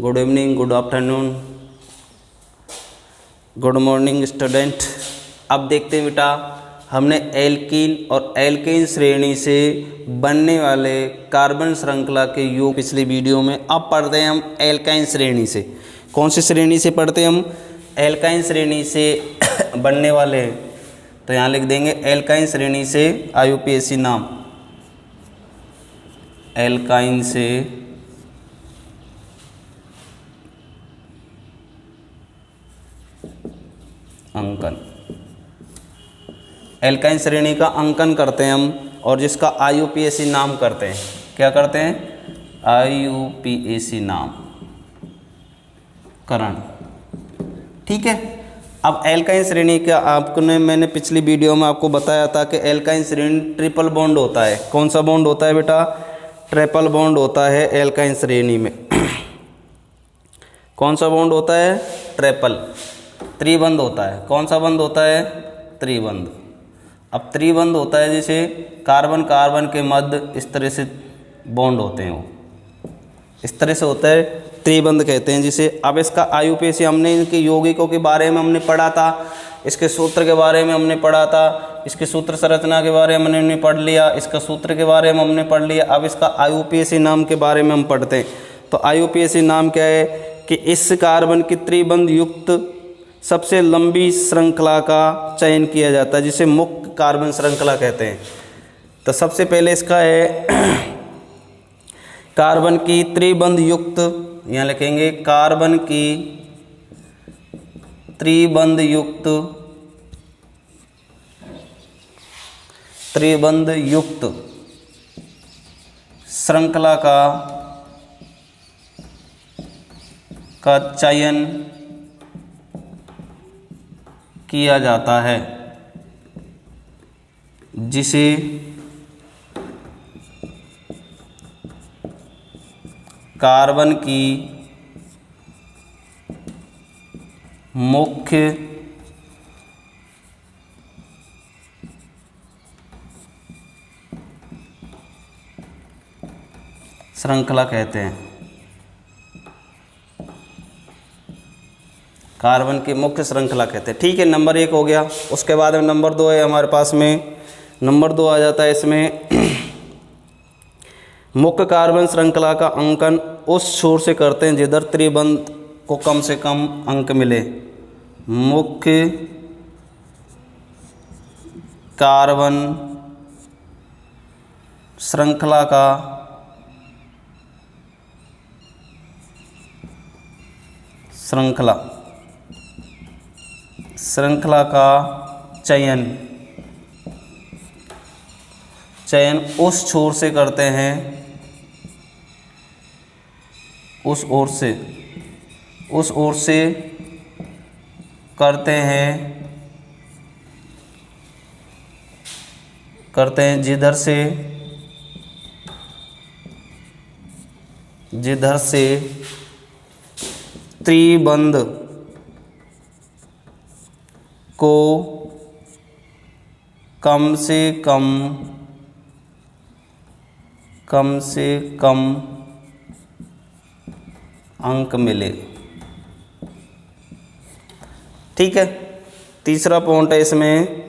Good evening, good afternoon, good morning student. अब देखते हैं बेटा, हमने एल्कीन और एल्केन श्रेणी से बनने वाले कार्बन श्रृंखला के योग पिछली वीडियो में। अब पढ़ते हैं हम एल्काइन श्रेणी से। कौन सी श्रेणी से पढ़ते हैं हम? एल्काइन श्रेणी से बनने वाले। तो यहाँ लिख देंगे एल्काइन श्रेणी से IUPAC नाम, एल्काइन से अंकन, एल्काइन श्रेणी का अंकन करते हैं हम और जिसका IUPAC नाम करते हैं। क्या करते हैं? IUPAC नाम करण। ठीक है। अब एल्काइन श्रेणी का मैंने पिछली वीडियो में आपको बताया था कि एल्काइन श्रेणी ट्रिपल बॉन्ड होता है। कौन सा बॉन्ड होता है बेटा? ट्रिपल बॉन्ड होता है एल्काइन श्रेणी में। कौन सा बॉन्ड होता है? ट्रिपल। त्रिबंध होता है। कौन सा बंध होता है? त्रिबंध। अब त्रिबंध होता है जैसे कार्बन कार्बन के मध्य इस तरह से बॉन्ड होते हैं, वो इस तरह से होता है, त्रिबंध कहते हैं जिसे। अब इसका IUPAC हमने इनके यौगिकों के बारे में हमने पढ़ा था, इसके सूत्र के बारे में हमने पढ़ा था, इसके सूत्र संरचना के बारे में हमने पढ़ लिया, इसका सूत्र के बारे में हमने पढ़ लिया। अब इसका IUPAC नाम के बारे में हम पढ़ते हैं। तो IUPAC नाम क्या है कि इस कार्बन की त्रिबंध युक्त सबसे लंबी श्रृंखला का चयन किया जाता है जिसे मुख्य कार्बन श्रृंखला कहते हैं। तो सबसे पहले इसका है कार्बन की त्रिबंध युक्त, यहाँ लिखेंगे कार्बन की त्रिबंध युक्त श्रृंखला का चयन किया जाता है जिसे कार्बन की मुख्य श्रृंखला कहते हैं। कार्बन की मुख्य श्रृंखला कहते हैं। ठीक है, नंबर 1 हो गया। उसके बाद में नंबर 2 है हमारे पास में। नंबर 2 आ जाता है इसमें मुख्य कार्बन श्रृंखला का अंकन उस छोर से करते हैं जिधर त्रिबंध को कम से कम अंक मिले। मुख्य कार्बन श्रृंखला का चयन उस छोर से करते हैं, उस ओर से करते हैं जिधर से त्रिबंध को कम से कम अंक मिले। ठीक है। तीसरा पॉइंट है इसमें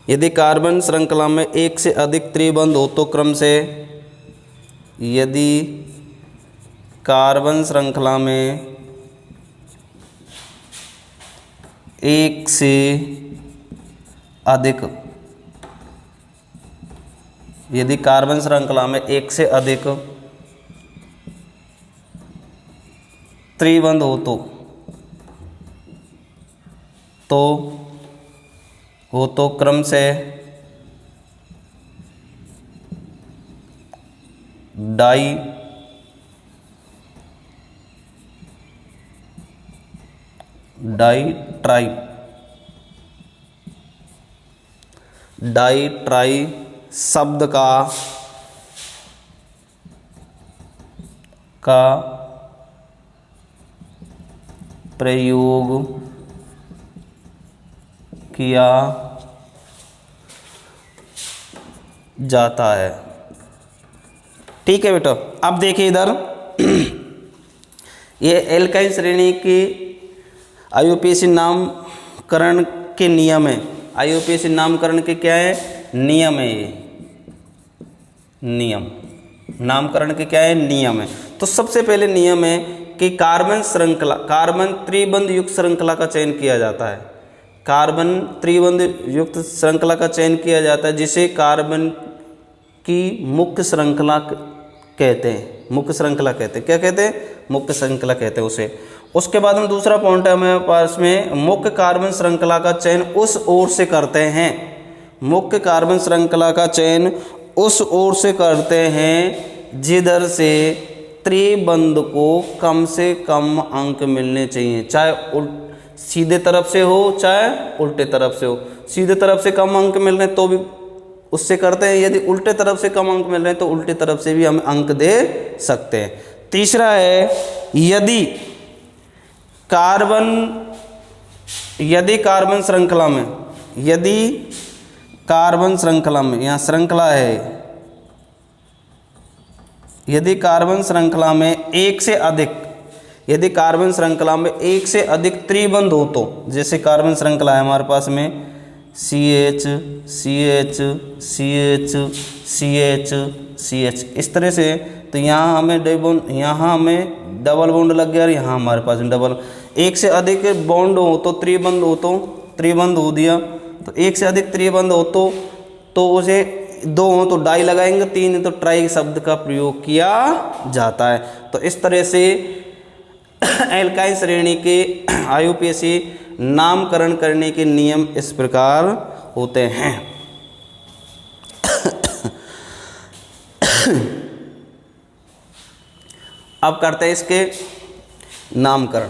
यदि कार्बन श्रृंखला में एक से अधिक त्रिबंध हो तो क्रम से, यदि कार्बन श्रृंखला में एक से अधिक, यदि कार्बन श्रृंखला में एक से अधिक त्रिबंध हो तो क्रम से डाई ट्राई शब्द का प्रयोग जाता है। ठीक है बेटा, अब देखिए इधर ये एल्काइन श्रेणी की आईयूपीएसी नामकरण के नियम है। आईयूपीएसी नामकरण के क्या है? नियम है। ये नियम, नामकरण के क्या है? नियम है। तो सबसे पहले नियम है कि कार्बन श्रृंखला, कार्बन त्रिबंध युक्त श्रृंखला का चयन किया जाता है। कार्बन त्रिबंध युक्त श्रृंखला का चयन किया जाता है, जिसे कार्बन की मुख्य श्रृंखला कहते हैं। मुख्य श्रृंखला कहते हैं। क्या कहते हैं? मुख्य श्रृंखला कहते हैं उसे। उसके बाद में दूसरा पॉइंट है हमारे पास में, मुख्य कार्बन श्रृंखला का चयन उस ओर से करते हैं। मुख्य कार्बन श्रृंखला का चयन उस ओर से करते हैं जिधर से त्रिबंध को कम से कम अंक मिलने चाहिए, चाहे सीधे तरफ से हो चाहे उल्टे तरफ से हो। सीधे तरफ से कम अंक मिल रहे हैं तो भी उससे करते हैं, यदि उल्टे तरफ से कम अंक मिल रहे हैं तो उल्टे तरफ से भी हम अंक दे सकते हैं। तीसरा है, यदि कार्बन श्रृंखला में, यदि कार्बन श्रृंखला में, यहाँ श्रृंखला है, यदि कार्बन श्रृंखला में एक से अधिक, यदि कार्बन श्रृंखला में एक से अधिक त्रिबंध हो तो, जैसे कार्बन श्रृंखला है हमारे पास में CH CH CH CH CH इस तरह से, तो यहाँ हमें डबल बॉन्ड लग गया और यहाँ हमारे पास डबल। एक से अधिक बॉन्ड हो तो त्रिबंध हो, तो त्रिबंध हो दिया। तो एक से अधिक त्रिबंध हो तो उसे दो हो तो डाई लगाएंगे, तीन तो ट्राई शब्द का प्रयोग किया जाता है। तो इस तरह से एल्काइन श्रेणी के आईयूपीएसी नामकरण करने के नियम इस प्रकार होते हैं। अब करते हैं इसके नामकरण।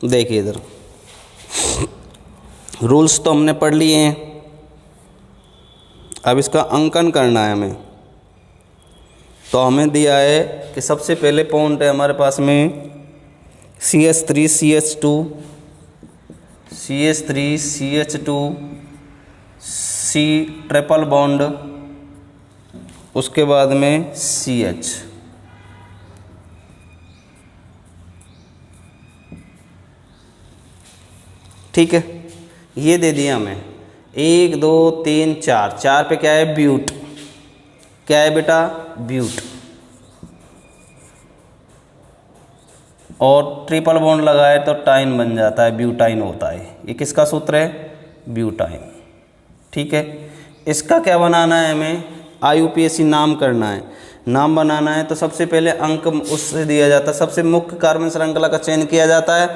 देखिए इधर रूल्स तो हमने पढ़ लिए हैं, अब इसका अंकन करना है हमें। तो हमें दिया है कि सबसे पहले पॉइंट है हमारे पास में CH3 CH2 CH3 CH2 C triple bond, उसके बाद में CH। ठीक है, ये दे दिया हमें 1 2 3 4। 4 पे क्या है? ब्यूट। क्या है बेटा? ब्यूट। और ट्रिपल बॉन्ड लगाए तो टाइन बन जाता है, ब्यूटाइन होता है। ये किसका सूत्र है? ब्यूटाइन। ठीक है, इसका क्या बनाना है हमें? आईयूपीएसी नाम करना है, नाम बनाना है। तो सबसे पहले अंक उससे दिया जाता है, सबसे मुख्य कार्बन श्रृंखला का चयन किया जाता है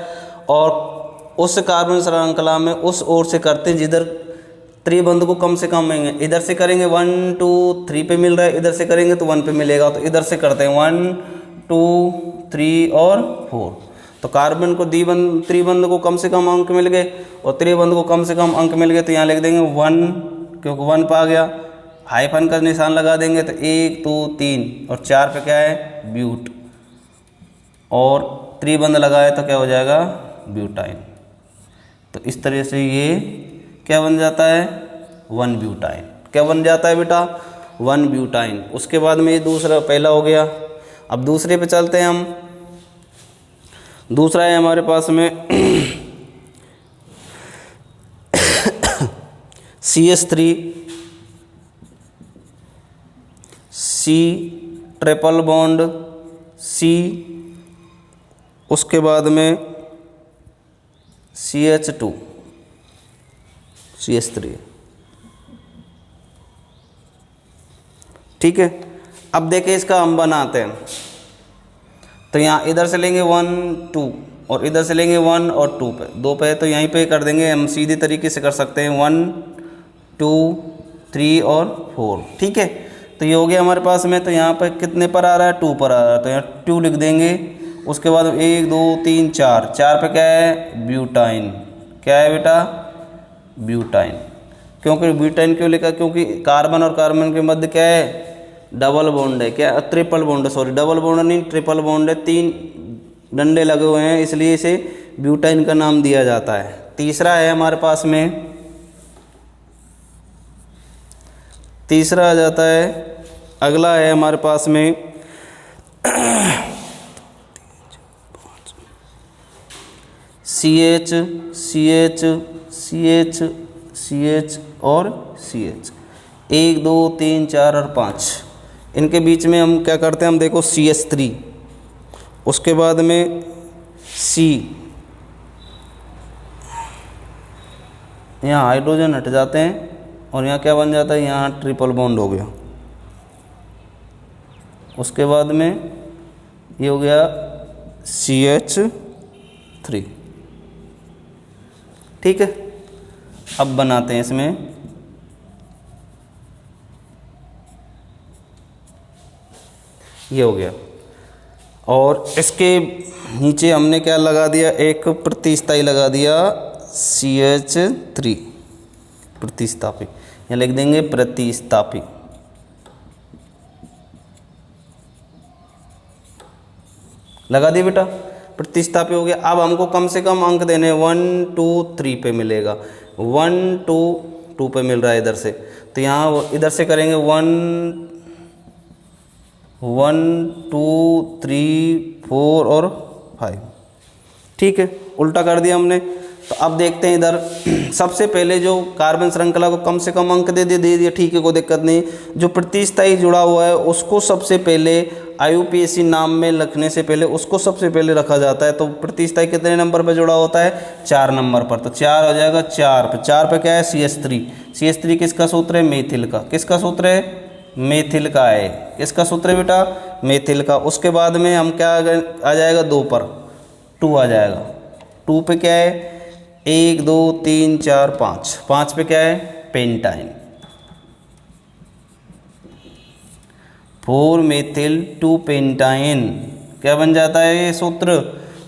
और उस कार्बन श्रृंखला में उस ओर से करते हैं जिधर त्रिबंध को कम से कम मिलेंगे। इधर से करेंगे 1 2 3 पे मिल रहा है, इधर से करेंगे तो 1 पे मिलेगा। तो इधर से करते हैं 1 2 3 और 4। तो कार्बन को त्रिबंध को कम से कम अंक मिल गए और त्रिबंध को कम से कम अंक मिल गए, तो यहाँ लिख देंगे 1, क्योंकि 1 पे आ गया। हाइफन का निशान लगा देंगे तो 1 2 3 और 4 पे क्या है? ब्यूट। और त्रिबंध लगाए तो क्या हो जाएगा? ब्यूटाइन। तो इस तरह से ये क्या बन जाता है? 1 ब्यूटाइन। क्या बन जाता है बेटा? 1 ब्यूटाइन। उसके बाद में ये दूसरा, पहला हो गया। अब दूसरे पे चलते हैं हम। दूसरा है हमारे पास में CH3 C triple bond C, उसके बाद में CH2 CH3। ठीक है, अब देखिए इसका हम बनाते हैं। तो यहाँ इधर से लेंगे 1 2 और इधर से लेंगे 1 और 2 पे, 2 पे तो यहीं पे कर देंगे। हम सीधे तरीके से कर सकते हैं 1 2 3 और 4। ठीक है, तो ये हो गया हमारे पास में। तो यहाँ पे कितने पर आ रहा है? 2 पर आ रहा है, तो यहाँ 2 लिख देंगे। उसके बाद 1 2 3 4, 4 पे क्या है? ब्यूटाइन। क्या है बेटा? ब्यूटाइन। क्योंकि ब्यूटाइन क्यों लिखा, क्योंकि कार्बन और कार्बन के मध्य क्या है, डबल बॉन्ड है, क्या ट्रिपल बॉन्ड है, सॉरी डबल बॉन्ड नहीं ट्रिपल बॉन्ड है, 3 डंडे लगे हुए हैं, इसलिए इसे ब्यूटाइन का नाम दिया जाता है। तीसरा है हमारे पास में, तीसरा आ जाता है, अगला है हमारे पास में CH CH CH CH और CH, 1 2 3 4 और 5, इनके बीच में हम क्या करते हैं, हम देखो CH3, उसके बाद में C, यहाँ हाइड्रोजन हट जाते हैं और यहाँ क्या बन जाता है, यहाँ ट्रिपल बॉन्ड हो गया, उसके बाद में ये हो गया CH3, ठीक है। अब बनाते हैं इसमें, ये हो गया, और इसके नीचे हमने क्या लगा दिया, एक प्रतिस्थाई लगा दिया CH3, प्रतिस्थापी, यहाँ लिख देंगे प्रतिस्थापी, लगा दिया बेटा, प्रतिस्थापी हो गया। अब हमको कम से कम अंक देने 1 2 3 पे मिलेगा, 1 2 2 पे मिल रहा है इधर से, तो यहाँ इधर से करेंगे 1 1 2 3 4 और 5, ठीक है, उल्टा कर दिया हमने। तो अब देखते हैं इधर, सबसे पहले जो कार्बन श्रृंखला को कम से कम अंक दे दिया, ठीक है, कोई दिक्कत नहीं। जो प्रतिस्थाई जुड़ा हुआ है उसको सबसे पहले IUPAC नाम में लिखने से पहले उसको सबसे पहले रखा जाता है। तो प्रतिस्थाई कितने नंबर पर जुड़ा होता है, 4 नंबर पर, तो 4 हो जाएगा, 4 पे क्या है, CH3, CH3 किसका सूत्र है, मेथिल का, किसका सूत्र है, मेथिल का है, किसका सूत्र है बेटा, मेथिल का। उसके बाद में हम क्या आ जाएगा, 2 पर 2 आ जाएगा, 2 पे क्या है, 1 2 3 4 5 पे क्या है, पेंटाइन, 4 मेथिल 2 पेंटाइन, क्या बन जाता है ये सूत्र,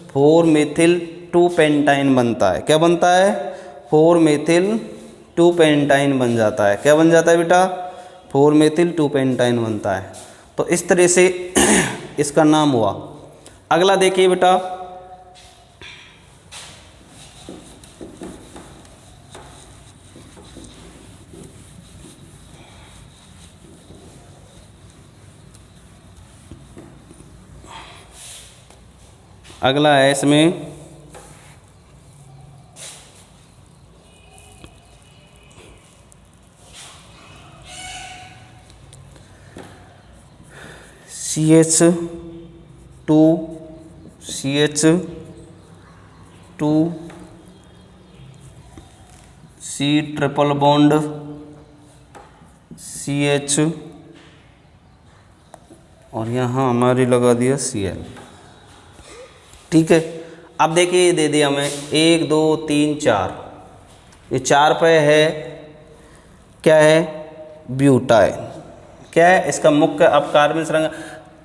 4 मेथिल 2 पेंटाइन बनता है, क्या बनता है, 4 मेथिल 2 पेंटाइन बन जाता है, क्या बन जाता है बेटा, 4 मेथिल 2 पेंटाइन बनता है। तो इस तरह से इसका नाम हुआ। अगला देखिए बेटा, अगला है इसमें CH2 CH2 C triple bond CH और यहाँ हमारी लगा दिया Cl, ठीक है। अब देखिए ये दे दिया हमें 1 2 3 4, ये 4 पे है, क्या है, ब्यूटाइन, क्या है इसका मुख्य। अब कार्बन श्रृंखला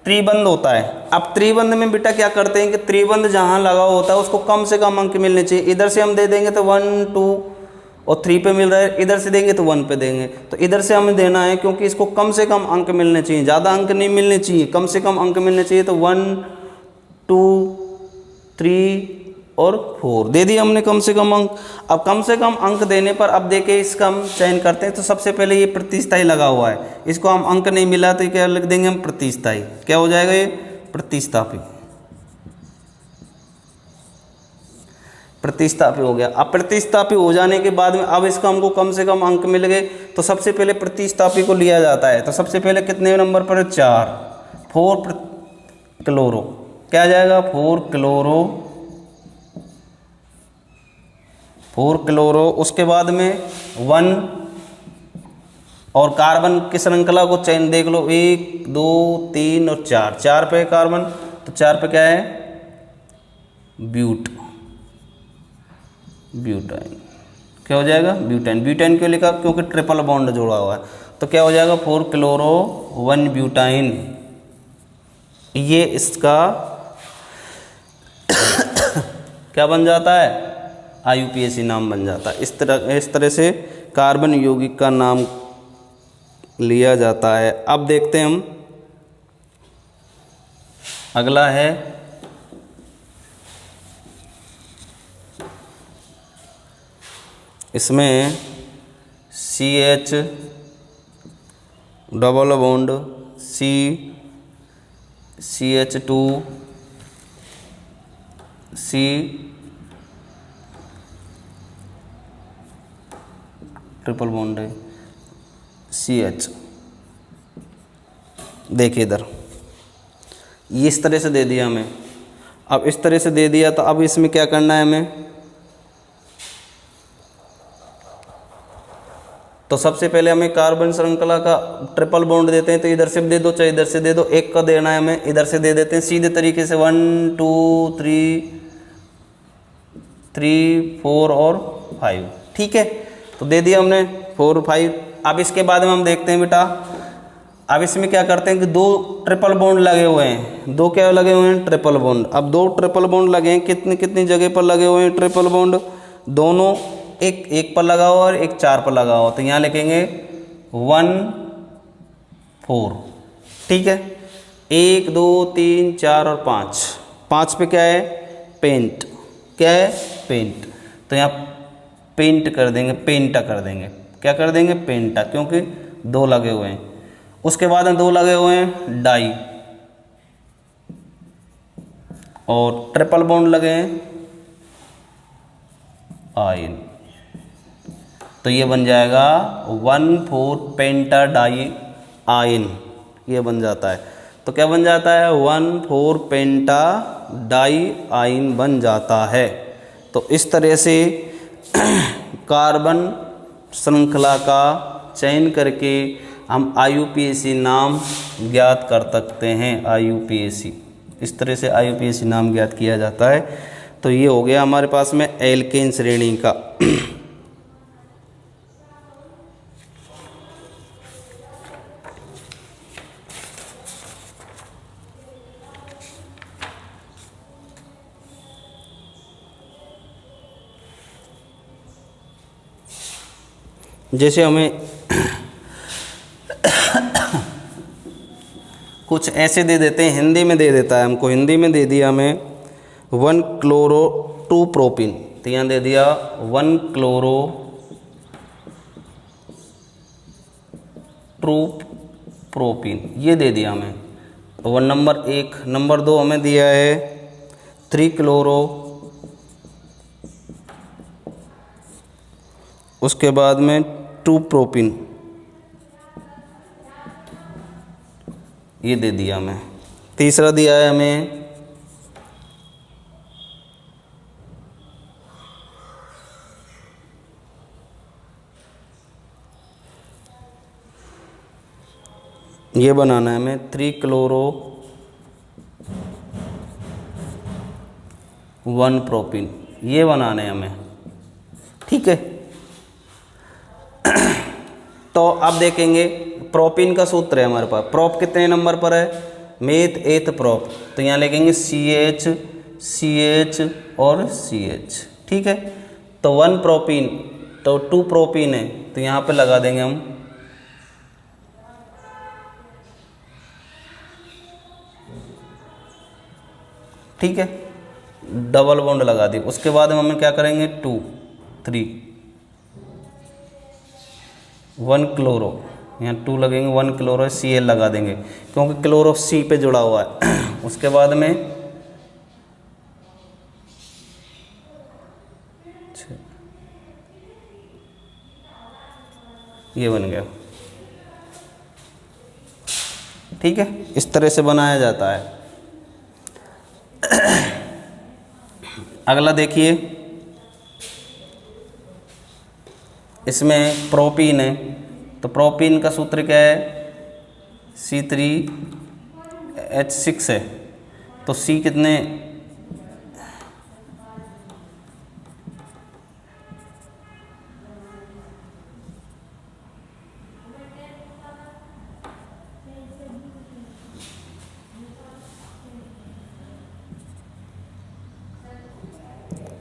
त्रिबंध होता है। अब त्रिबंध में बेटा क्या करते हैं कि त्रिबंध जहाँ लगा होता है उसको कम से कम अंक मिलने चाहिए। इधर से हम दे देंगे तो 1 2 और 3 पे मिल रहा है, इधर से देंगे तो 1 पे देंगे, तो इधर से हमें देना है क्योंकि इसको कम से कम अंक मिलने चाहिए, ज़्यादा अंक नहीं मिलने चाहिए, कम से कम अंक मिलने चाहिए। तो 1 2 3 और 4 दे दिए हमने कम से कम अंक। अब कम से कम अंक देने पर अब देखिए इसका हम चयन करते हैं। तो सबसे पहले ये प्रतिस्थाई लगा हुआ है, इसको हम अंक नहीं मिला तो क्या लिख देंगे हम, प्रतिस्थाई, क्या हो जाएगा ये, प्रतिस्थापी, प्रतिस्थापी हो गया। अब प्रतिस्थापी हो जाने के बाद में अब इसका हमको कम से कम अंक मिल गए, तो सबसे पहले प्रतिस्थापी को लिया जाता है। तो सबसे पहले कितने नंबर पर है, 4, 4 क्लोरो, क्या आ जाएगा, 4 क्लोरो। उसके बाद में 1 और कार्बन की श्रृंखला को चयन देख लो, 1 2 3 और 4, 4 पे कार्बन, तो 4 पे क्या है, ब्यूटाइन, क्या हो जाएगा, ब्यूटाइन। ब्यूटाइन क्यों लिखा, क्योंकि ट्रिपल बॉन्ड जोड़ा हुआ है, तो क्या हो जाएगा, 4 क्लोरो 1 ब्यूटाइन। ये इसका क्या बन जाता है, IUPAC नाम बन जाता है। इस तरह से कार्बन यौगिक का नाम लिया जाता है। अब देखते हैं हम, अगला है इसमें CH double bond CH2 C triple bond है CH। देखिए इधर ये इस तरह से दे दिया हमें। अब इस तरह से दे दिया तो अब इसमें क्या करना है हमें, तो सबसे पहले हमें कार्बन श्रृंखला का ट्रिपल बॉन्ड देते हैं, तो इधर से दे दो चाहे इधर से दे दो, एक का देना है हमें, इधर से दे देते हैं सीधे तरीके से 1 2 3 4 और 5। ठीक है, तो दे दिया हमने 4 5। अब इसके बाद में हम देखते हैं बेटा, अब इसमें क्या करते हैं कि 2 ट्रिपल बॉन्ड लगे हुए हैं, 2 क्या लगे हुए हैं, ट्रिपल बॉन्ड। अब 2 ट्रिपल बॉन्ड लगे हैं, कितनी कितनी जगह पर लगे हुए हैं ट्रिपल बॉन्ड, दोनों एक पर लगा हुआ और एक 4 पर लगा हुआ, तो यहाँ लिखेंगे 1 4। ठीक है, 1 2 3 4 और 5 पे क्या है, पेंट, क्या है, पेंट, तो यहाँ पेंट कर देंगे, पेंटा कर देंगे, क्या कर देंगे, पेंटा, क्योंकि 2 लगे हुए हैं। उसके बाद में 2 लगे हुए हैं डाई, और ट्रिपल बॉन्ड लगे हैं आयन, तो ये बन जाएगा 1 4 पेंटा डाई आयन, ये बन जाता है। तो क्या बन जाता है, 1 4 पेंटा डाई आयन बन जाता है। तो इस तरह से कार्बन श्रृंखला का चयन करके हम IUPAC नाम ज्ञात कर सकते हैं। IUPAC, इस तरह से IUPAC नाम ज्ञात किया जाता है। तो ये हो गया हमारे पास में एल्केन श्रेणी का। जैसे हमें कुछ ऐसे दे देते हैं, हिंदी में दे देता है हमको, हिंदी में दे दिया हमें 1 क्लोरो 2 प्रोपिन, तो यहाँ दे दिया 1 क्लोरो 2 प्रोपिन, ये दे दिया हमें। तो 1 नंबर 1, नंबर 2 हमें दिया है 3 क्लोरो, उसके बाद में 2 प्रोपिन, ये दे दिया हमें। तीसरा दिया है हमें ये बनाना है हमें 3 क्लोरो 1 प्रोपिन, ये बनाने हैं हमें। ठीक है, तो अब देखेंगे प्रोपिन का सूत्र है हमारे पास। प्रोप कितने नंबर पर है, मेथ एथ प्रोप, तो यहाँ लिखेंगे CH CH और CH। ठीक है, तो 1 प्रोपिन, तो 2 प्रोपिन है, तो यहाँ पे लगा देंगे हम ठीक है, डबल बॉन्ड लगा दी। उसके बाद हम क्या करेंगे 2 3 1 क्लोरो, यहाँ 2 लगेंगे, 1 क्लोरो Cl लगा देंगे क्योंकि क्लोरो C पे जुड़ा हुआ है। उसके बाद में ये बन गया। ठीक है, इस तरह से बनाया जाता है। अगला देखिए, इसमें प्रोपीन है, तो प्रोपीन का सूत्र क्या है, C3H6 है, तो C कितने,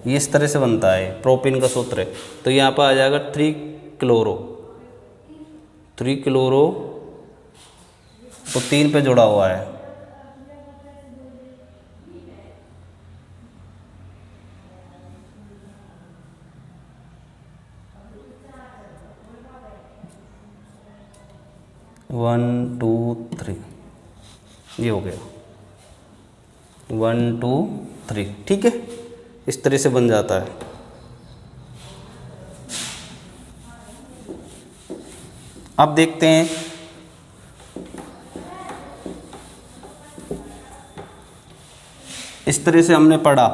ये इस तरह से बनता है प्रोपीन का सूत्र है। तो यहाँ पर आ जाएगा 3 क्लोरो, 3 क्लोरो तो 3 पे जुड़ा हुआ है, वन टू थ्री, ये हो गया 1 2 3, ठीक है, इस तरह से बन जाता है। अब देखते हैं इस तरह से हमने पढ़ा,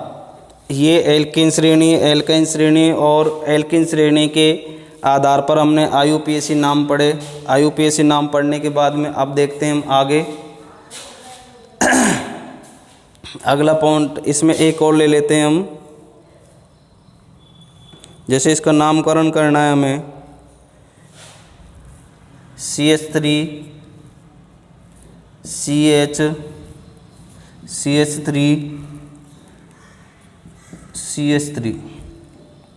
ये एल्कीन श्रेणी, एल्काइन श्रेणी और एल्कीन श्रेणी के आधार पर हमने IUPAC नाम पढ़े। IUPAC नाम पढ़ने के बाद में अब देखते हैं हम आगे अगला पॉइंट, इसमें एक और ले लेते हैं हम, जैसे इसका नामकरण करना है हमें, CH3 CH CH3 CH3,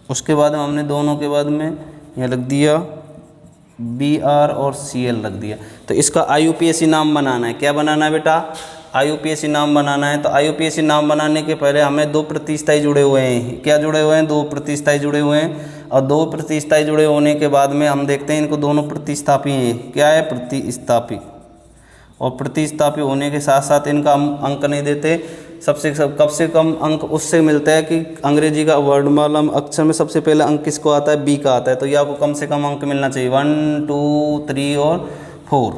उसके बाद में हमने दोनों के बाद में यहाँ रख दिया Br और Cl रख दिया। तो इसका IUPAC नाम बनाना है। क्या बनाना है बेटा? IUPAC नाम बनाना है। तो IUPAC नाम बनाने के पहले हमें 2 प्रतिस्थाई जुड़े हुए हैं। क्या जुड़े हुए हैं? 2 प्रतिस्थाई जुड़े हुए हैं। और 2 प्रतिस्थाई जुड़े होने के बाद में हम देखते हैं इनको दोनों प्रतिस्थापी हैं। क्या है? प्रतिस्थापी। और प्रतिस्थापी होने के साथ साथ इनका हम अंक नहीं देते। कम से कम अंक उससे मिलता है कि अंग्रेजी का वर्णमाला अक्षर में सबसे पहले अंक किसको आता है? बी का आता है। तो ये आपको कम से कम अंक मिलना चाहिए 1 2 3 और 4।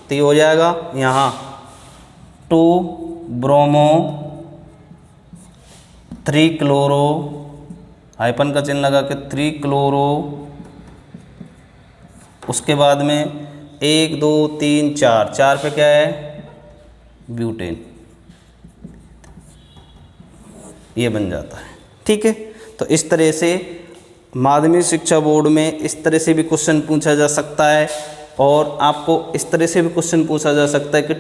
तो ये हो जाएगा यहाँ 2 ब्रोमो 3 क्लोरो, हाइपन का चिन्ह लगा के 3 क्लोरो, उसके बाद में 1 2 3 4, 4 पे क्या है? ब्यूटेन। ये बन जाता है। ठीक है। तो इस तरह से माध्यमिक शिक्षा बोर्ड में इस तरह से भी क्वेश्चन पूछा जा सकता है और आपको इस तरह से भी क्वेश्चन पूछा जा सकता है कि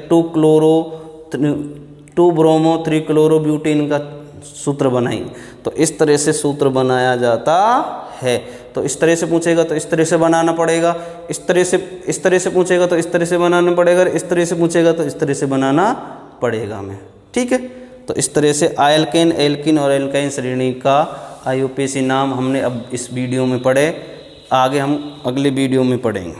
2 ब्रोमो 3 क्लोरो ब्यूटेन का सूत्र बनाइए। तो इस तरह से सूत्र बनाया जाता है। तो इस तरह से पूछेगा तो इस तरह से बनाना पड़ेगा, इस तरह से पूछेगा तो इस तरह से बनाना पड़ेगा, इस तरह से पूछेगा तो इस तरह से बनाना पड़ेगा हमें। ठीक है। तो इस तरह से एल्केन, एल्कीन और एल्काइन श्रेणी का IUPAC नाम हमने अब इस वीडियो में पढ़े। आगे हम अगले वीडियो में पढ़ेंगे।